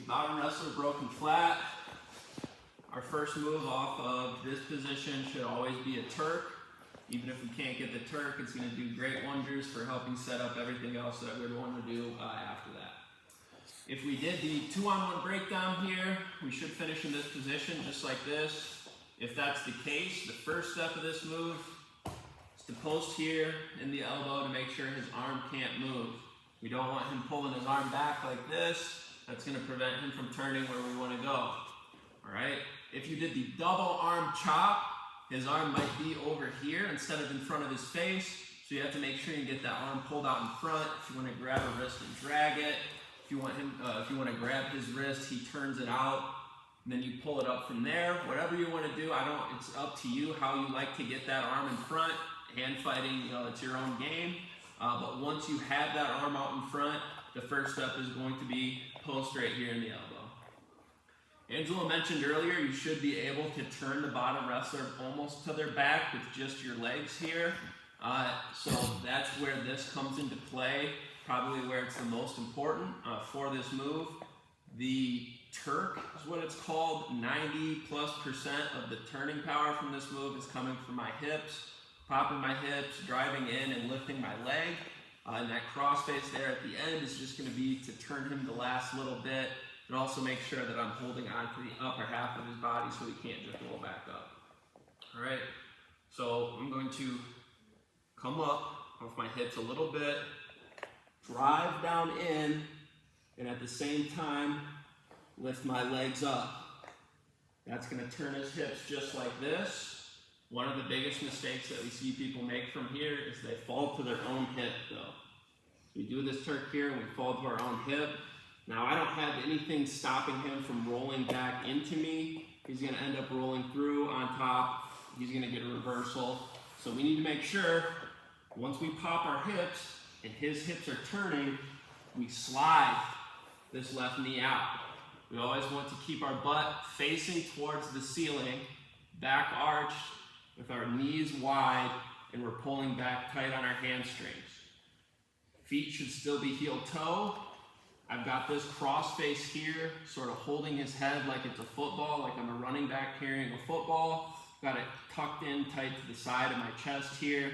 The bottom wrestler broken flat. Our first move off of this position should always be a Turk. Even if we can't get the Turk, it's going to do great wonders for helping set up everything else that we'd want to do after that. If we did the 2-on-1 breakdown here, we should finish in this position just like this. If that's the case, the first step of this move is to post here in the elbow to make sure his arm can't move. We don't want him pulling his arm back like this. That's going to prevent him from turning where we want to go. All right. If you did the double arm chop, his arm might be over here instead of in front of his face. So you have to make sure you get that arm pulled out in front. If you want to grab a wrist and drag it, if you want to grab his wrist, he turns it out, and then you pull it up from there. Whatever you want to do, it's up to you how you like to get that arm in front. Hand fighting, it's your own game. But once you have that arm out in front, the first step is going to be post right here in the elbow. Angela mentioned earlier you should be able to turn the bottom wrestler almost to their back with just your legs here. So that's where this comes into play, probably where it's the most important for this move. The Turk is what it's called. 90+% of the turning power from this move is coming from my hips, popping my hips, driving in and lifting my leg. And that crossface there at the end is just going to be to turn him the last little bit, and also make sure that I'm holding on to the upper half of his body so he can't just roll back up. All right, so I'm going to come up off my hips a little bit, drive down in, and at the same time, lift my legs up. That's going to turn his hips just like this. One of the biggest mistakes that we see people make from here is they fall to their own hip though. We do this Turk here and we fall to our own hip. Now I don't have anything stopping him from rolling back into me. He's going to end up rolling through on top. He's going to get a reversal. So we need to make sure once we pop our hips and his hips are turning, we slide this left knee out. We always want to keep our butt facing towards the ceiling, back arched, with our knees wide, and we're pulling back tight on our hamstrings. Feet should still be heel-toe. I've got this cross face here, sort of holding his head like it's a football, like I'm a running back carrying a football. Got it tucked in tight to the side of my chest here.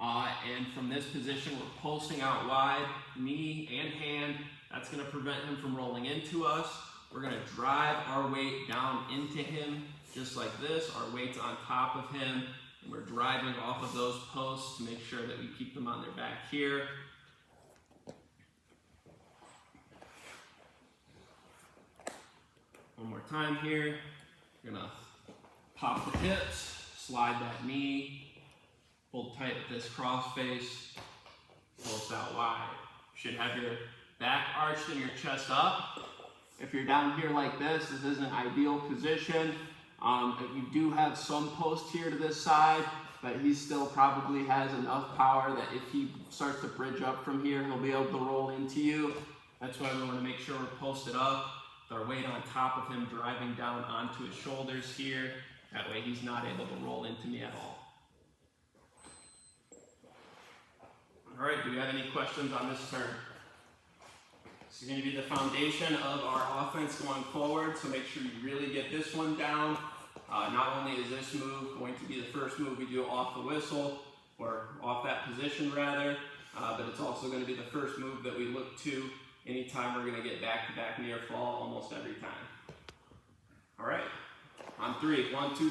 And from this position, we're pulsing out wide, knee and hand. That's going to prevent him from rolling into us. We're going to drive our weight down into him, just like this. Our weight's on top of him, and we're driving off of those posts to make sure that we keep them on their back here. One more time here. You're gonna pop the hips, slide that knee, hold tight with this cross face, pulse out wide. You should have your back arched and your chest up. If you're down here like this is an ideal position. You do have some post here to this side, but he still probably has enough power that if he starts to bridge up from here, he'll be able to roll into you. That's why we want to make sure we're posted up, with our weight on top of him, driving down onto his shoulders here. That way he's not able to roll into me at all. All right, do we have any questions on this turn? This is going to be the foundation of our offense going forward, so make sure you really get this one down. Not only is this move going to be the first move we do off the whistle, or off that position rather, but it's also going to be the first move that we look to anytime we're going to get back-to-back near fall almost every time. All right, on 3, 1, 2,